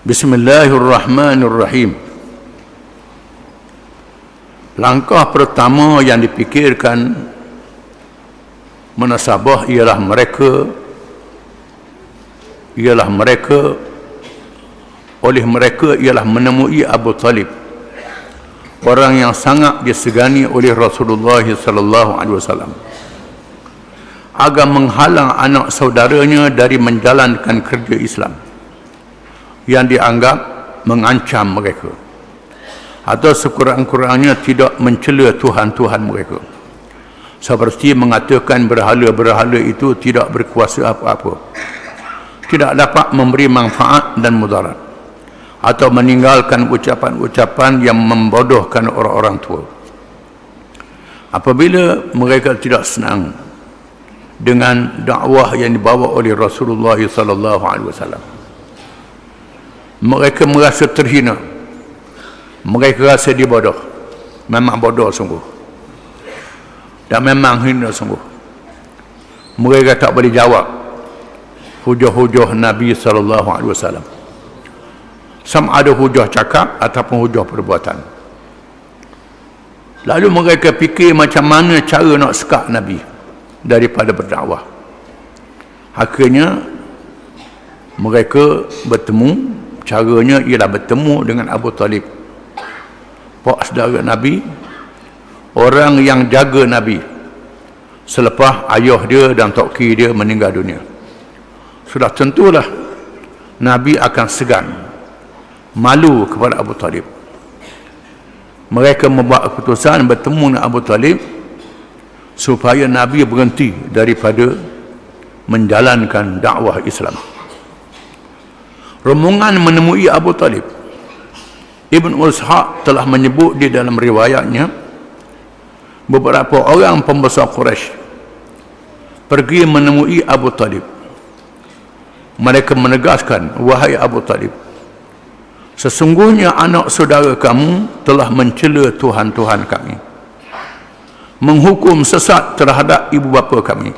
Bismillahirrahmanirrahim. Langkah pertama yang dipikirkan munasabah ialah mereka ialah menemui Abu Talib, orang yang sangat disegani oleh Rasulullah sallallahu alaihi wasallam, agar menghalang anak saudaranya dari menjalankan kerja Islam yang dianggap mengancam mereka, atau sekurang-kurangnya tidak mencela Tuhan-Tuhan mereka, seperti mengatakan berhala-berhala itu tidak berkuasa apa-apa, tidak dapat memberi manfaat dan mudarat, atau meninggalkan ucapan-ucapan yang membodohkan orang-orang tua. Apabila mereka tidak senang dengan dakwah yang dibawa oleh Rasulullah sallallahu alaihi wasallam, mereka merasa terhina, mereka rasa dibodoh. Memang bodoh sungguh, dan memang hina sungguh. Mereka tak boleh jawab hujah-hujah Nabi sallallahu alaihi wasallam, sama ada hujah cakap ataupun hujah perbuatan. Lalu mereka fikir macam mana cara nak sekat Nabi daripada berdakwah. Akhirnya mereka bertemu. Caranya ialah bertemu dengan Abu Talib, pak saudara Nabi, orang yang jaga Nabi selepas ayah dia dan toki dia meninggal dunia. Sudah tentulah Nabi akan segan, malu kepada Abu Talib. Mereka membuat keputusan bertemu dengan Abu Talib supaya Nabi berhenti daripada menjalankan dakwah Islam. Rombongan menemui Abu Talib. Ibn Ishaq telah menyebut di dalam riwayatnya, beberapa orang pembesar Quraisy pergi menemui Abu Talib. Mereka menegaskan, wahai Abu Talib, sesungguhnya anak saudara kamu telah mencela Tuhan-Tuhan kami, menghukum sesat terhadap ibu bapa kami.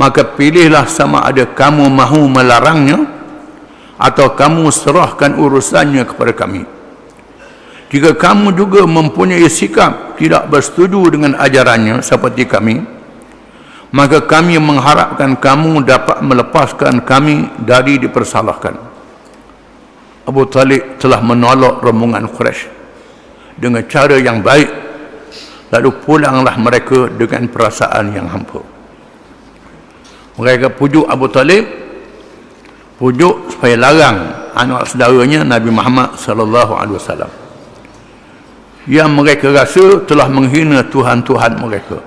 Maka pilihlah sama ada kamu mahu melarangnya atau kamu serahkan urusannya kepada kami. Jika kamu juga mempunyai sikap tidak bersetuju dengan ajarannya seperti kami, maka kami mengharapkan kamu dapat melepaskan kami dari dipersalahkan. Abu Talib telah menolak rombongan Quraisy dengan cara yang baik. Lalu pulanglah mereka dengan perasaan yang hampa. Mereka pujuk Abu Talib, pujuk supaya larang anak saudaranya Nabi Muhammad sallallahu alaihi wasallam yang mereka rasa telah menghina Tuhan-Tuhan mereka,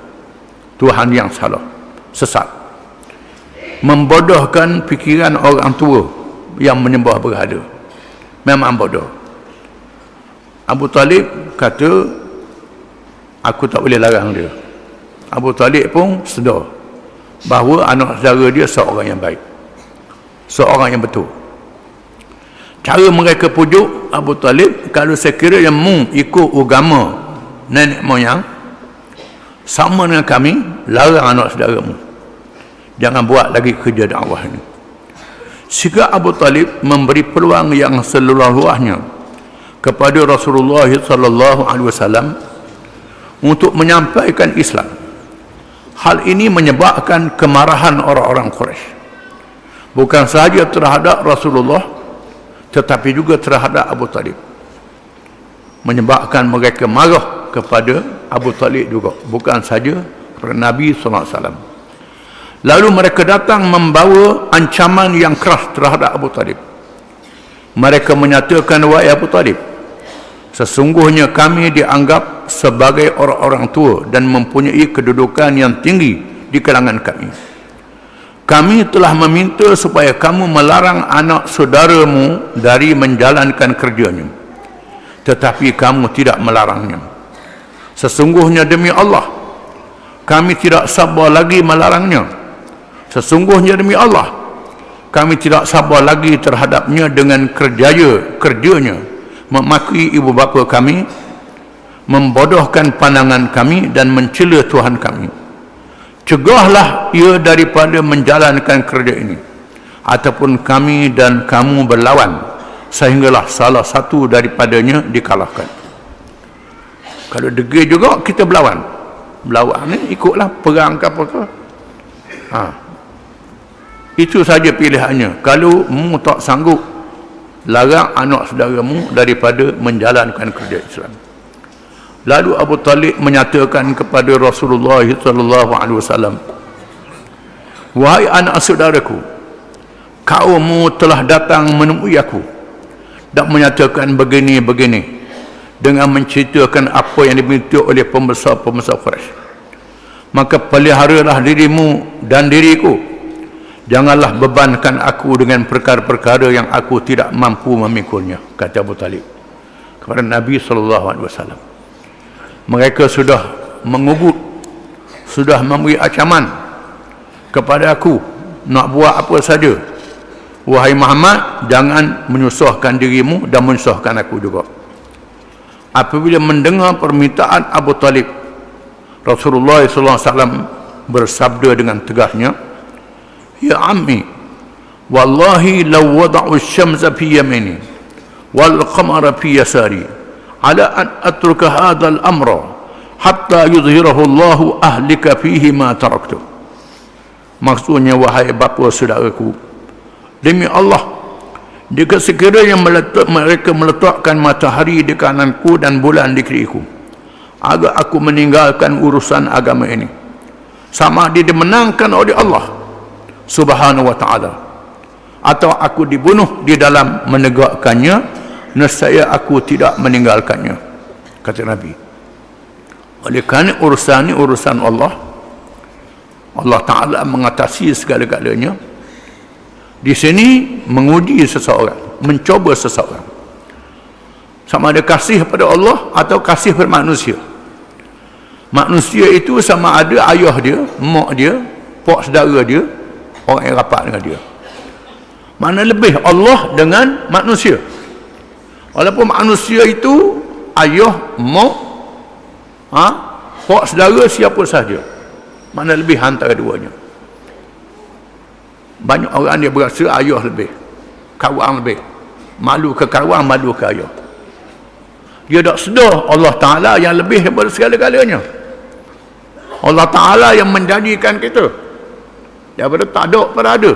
Tuhan yang salah, sesat, membodohkan fikiran orang tua yang menyembah berhala. Memang bodoh. Abu Talib kata, aku tak boleh larang dia. Abu Talib pun sedar bahawa anak saudara dia seorang yang baik, seorang yang betul. Cara mereka pujuk Abu Talib, kalau sekiranya mu ikut agama nenek moyang sama dengan kami, larang anak saudaramu, jangan buat lagi kerja dakwah ini. Sehingga Abu Talib memberi peluang yang seluas-luasnya kepada Rasulullah sallallahu alaihi wasallam untuk menyampaikan Islam. Hal ini menyebabkan kemarahan orang-orang Quraisy, bukan sahaja terhadap Rasulullah tetapi juga terhadap Abu Talib. Menyebabkan mereka marah kepada Abu Talib juga, bukan saja kepada Nabi SAW. Lalu mereka datang membawa ancaman yang keras terhadap Abu Talib. Mereka menyatakan, wahai Abu Talib, sesungguhnya kami dianggap sebagai orang-orang tua dan mempunyai kedudukan yang tinggi di kalangan kami. Kami telah meminta supaya kamu melarang anak saudaramu dari menjalankan kerjanya, tetapi kamu tidak melarangnya. Sesungguhnya demi Allah, kami tidak sabar lagi melarangnya. Sesungguhnya demi Allah, kami tidak sabar lagi terhadapnya dengan kerjanya memaki ibu bapa kami, membodohkan pandangan kami dan mencela Tuhan kami. Cegahlah ia daripada menjalankan kerja ini, ataupun kami dan kamu berlawan sehinggalah salah satu daripadanya dikalahkan. Kalau degil juga kita berlawan ni ikutlah perang ke apa ke. Itu saja pilihannya. Kalau mu tak sanggup, larang anak saudaramu daripada menjalankan kerja Islam. Lalu Abu Talib menyatakan kepada Rasulullah sallallahu alaihi wasallam, wahai anak saudaraku, kaummu telah datang menemui aku dan menyatakan begini-begini dengan menceritakan apa yang diminta oleh pembesar-pembesar Quraisy. Maka peliharalah dirimu dan diriku, janganlah bebankan aku dengan perkara-perkara yang aku tidak mampu memikulnya, kata Abu Talib kepada Nabi SAW. Mereka sudah mengugut, sudah memberi ancaman kepada aku nak buat apa saja. Wahai Muhammad, jangan menyusahkan dirimu dan menyusahkan aku juga. Apabila mendengar permintaan Abu Talib, Rasulullah SAW bersabda dengan tegasnya, ya ammi, wallahi law wada'u syamsa fi yamini wal qamara fi yasari ala an atruka hadzal amra hatta yuzhirahu Allahu ahlika fihi ma taraktu. Maksudnya, wahai bapa saudaraku, demi Allah, jika sekiranya mereka meletakkan matahari di kananku dan bulan di kiriku, agar aku meninggalkan urusan agama ini, sama ada dimenangkan oleh Allah Subhanahu wa ta'ala, atau aku dibunuh di dalam menegakkannya, nescaya aku tidak meninggalkannya, kata Nabi. Oleh kerana urusan ini urusan Allah, Allah Ta'ala mengatasi segala-galanya. Di sini menguji seseorang, mencoba seseorang, sama ada kasih pada Allah atau kasih pada manusia. Manusia itu sama ada ayah dia, mak dia, pak saudara dia, orang yang rapat dengan dia. Mana lebih Allah dengan manusia. Walaupun manusia itu ayah, mak, pak saudara, siapa sahaja, mana lebih antara duanya. Banyak orang dia berasa ayah lebih, kawan lebih, malu ke kawan, malu ke ayah. Dia tak sedar Allah Ta'ala yang lebih daripada segala-galanya. Allah Ta'ala yang menjadikan kita daripada tak ada pada ada.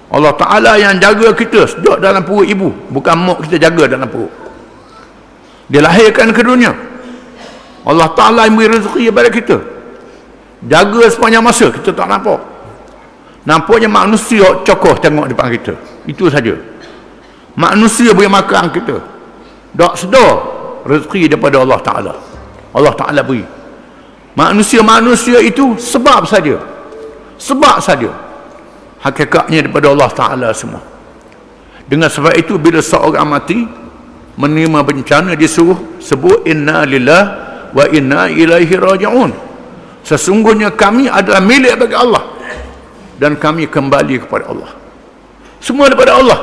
Allah Ta'ala yang jaga kita sejak dalam perut ibu, bukan mak kita jaga dalam perut. Dia lahirkan ke dunia. Allah Ta'ala yang beri rezeki kepada kita, jaga sepanjang masa kita tak nampak. Nampaknya manusia cokoh tengok depan kita, itu saja. Manusia beri makan kita, tak sedar rezeki daripada Allah Ta'ala. Allah Ta'ala beri. Manusia-manusia itu sebab saja, sebab saja, hakikatnya daripada Allah Ta'ala semua. Dengan sebab itu, bila seorang mati menerima bencana, disuruh sebut inna lillah wa inna ilaihi raji'un. Sesungguhnya kami adalah milik bagi Allah dan kami kembali kepada Allah. Semua daripada Allah.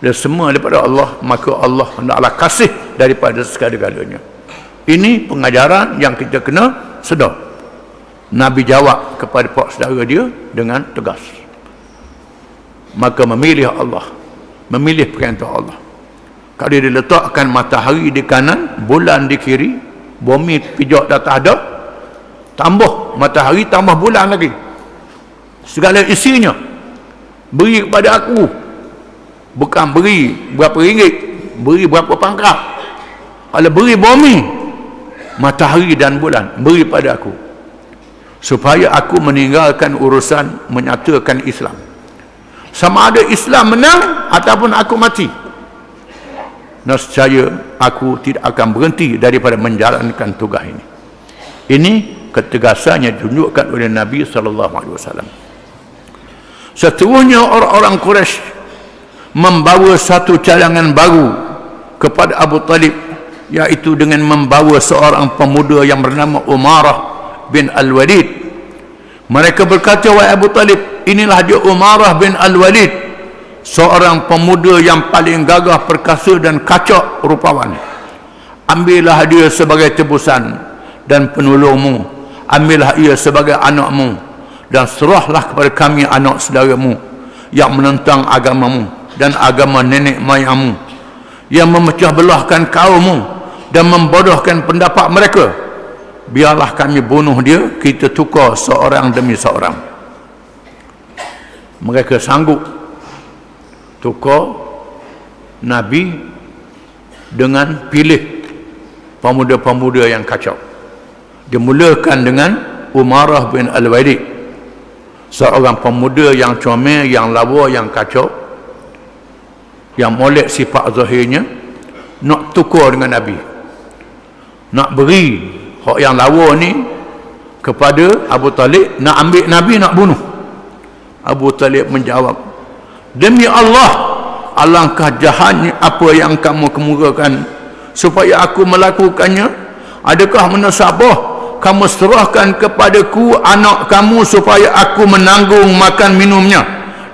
Dan semua daripada Allah, maka Allah hendaklah kasih daripada segala-galanya. Ini pengajaran yang kita kena sedar. Nabi jawab kepada pak saudara dia dengan tegas. Maka memilih Allah, memilih perintah Allah. Kalau dia letakkan matahari di kanan, bulan di kiri, bumi pijak datang ada, tambah matahari, tambah bulan lagi, segala isinya beri kepada aku. Bukan beri berapa ringgit, beri berapa pangkat. Kalau beri bumi, matahari dan bulan, beri pada aku, supaya aku meninggalkan urusan menyatakan Islam. Sama ada Islam menang ataupun aku mati, nescaya aku tidak akan berhenti daripada menjalankan tugas ini. Ini ketegasan yang ditunjukkan oleh Nabi SAW. Seterusnya orang-orang Quraisy membawa satu cadangan baru kepada Abu Talib, iaitu dengan membawa seorang pemuda yang bernama Umarah bin Al-Walid. Mereka berkata, wahai Abu Talib, inilah dia Umarah bin Al-Walid, seorang pemuda yang paling gagah perkasa dan kacak rupawan. Ambillah dia sebagai tebusan dan penolongmu, ambillah ia sebagai anakmu, dan serahlah kepada kami anak saudaramu yang menentang agamamu dan agama nenek moyangmu, yang memecah belahkan kaummu dan membodohkan pendapat mereka. Biarlah kami bunuh dia, kita tukar seorang demi seorang. Mereka sanggup tukar Nabi dengan pilih pemuda-pemuda yang kacau. Dimulakan dengan Umarah bin Al-Walid, seorang pemuda yang comel, yang lawa, yang kacau, yang molek sifat zahirnya, nak tukar dengan Nabi, nak beri hak yang lawa ni kepada Abu Talib, nak ambil Nabi, nak bunuh. Abu Talib menjawab, demi Allah, alangkah jahatnya apa yang kamu kemukakan supaya aku melakukannya. Adakah menasabah kamu serahkan kepadaku anak kamu supaya aku menanggung makan minumnya,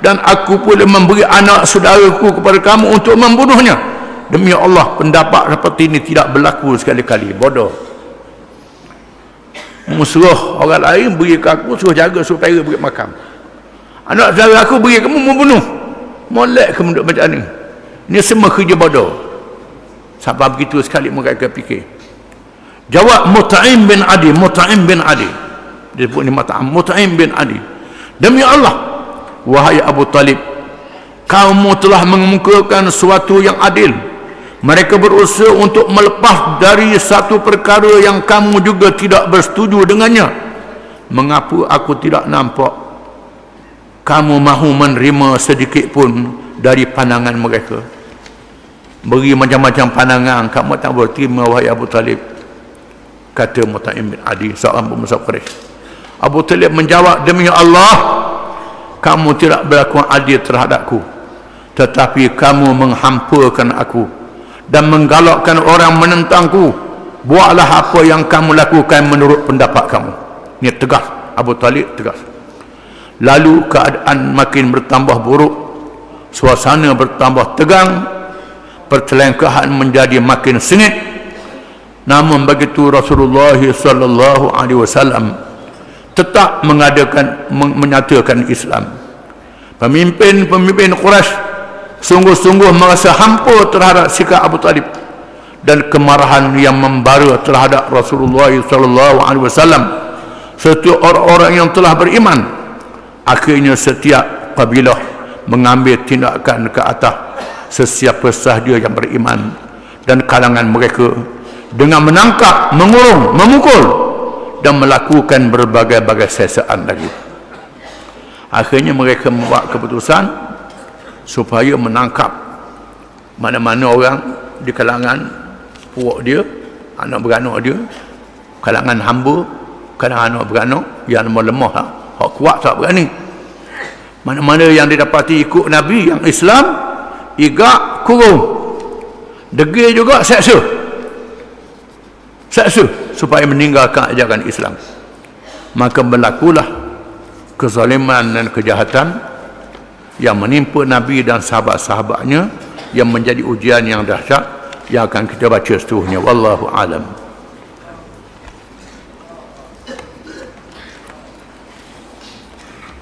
dan aku pula memberi anak saudaraku kepada kamu untuk membunuhnya? Demi Allah, pendapat seperti ini tidak berlaku sekali-kali. Bodoh. Musuh orang lain beri ke aku, suruh jaga supaya beri makan. Anak saudara aku beri kamu membunuh. Molek kamu duduk macam ni. Ini semua kerja bodoh. Sampai begitu sekali mereka fikir. Jawab Mut'im bin Adi. Mut'im bin Adi, dia sebut ni Mut'im bin Adi, demi Allah, wahai Abu Talib, kamu telah mengemukakan sesuatu yang adil. Mereka berusaha untuk melepas dari satu perkara yang kamu juga tidak bersetuju dengannya. Mengapa aku tidak nampak kamu mahu menerima sedikit pun dari pandangan mereka? Beri macam-macam pandangan, kamu tak boleh terima, wahai Abu Talib, kata Mut'im bin Adi, seorang pemuda Quraisy. Abu Talib menjawab, demi Allah, kamu tidak berlaku adil terhadapku, tetapi kamu menghampakan aku dan menggalakkan orang menentangku. Buatlah apa yang kamu lakukan menurut pendapat kamu. Ini tegas, Abu Talib tegas. Lalu keadaan makin bertambah buruk, suasana bertambah tegang, pertelengkahan menjadi makin sengit. Namun begitu Rasulullah sallallahu alaihi wasallam tetap menyatakan Islam. Pemimpin-pemimpin Quraisy sungguh-sungguh merasa hampa terhadap sikap Abu Talib, dan kemarahan yang membara terhadap Rasulullah sallallahu alaihi wasallam serta orang-orang yang telah beriman. Akhirnya setiap kabilah mengambil tindakan ke atas sesiapa sahaja yang beriman dan kalangan mereka dengan menangkap, mengurung, memukul dan melakukan berbagai-bagai sesaan lagi. Akhirnya mereka membuat keputusan supaya menangkap mana-mana orang di kalangan puak dia, anak beranak dia, kalangan hamba, kalangan anak beranak yang lemah, hak kuat tak berani. Mana-mana yang didapati ikut Nabi yang Islam, igak, kurung, degil juga, seksa supaya meninggalkan ajaran Islam. Maka berlakulah kezaliman dan kejahatan yang menimpa Nabi dan sahabat-sahabatnya, yang menjadi ujian yang dahsyat yang akan kita baca seterusnya. Wallahu alam.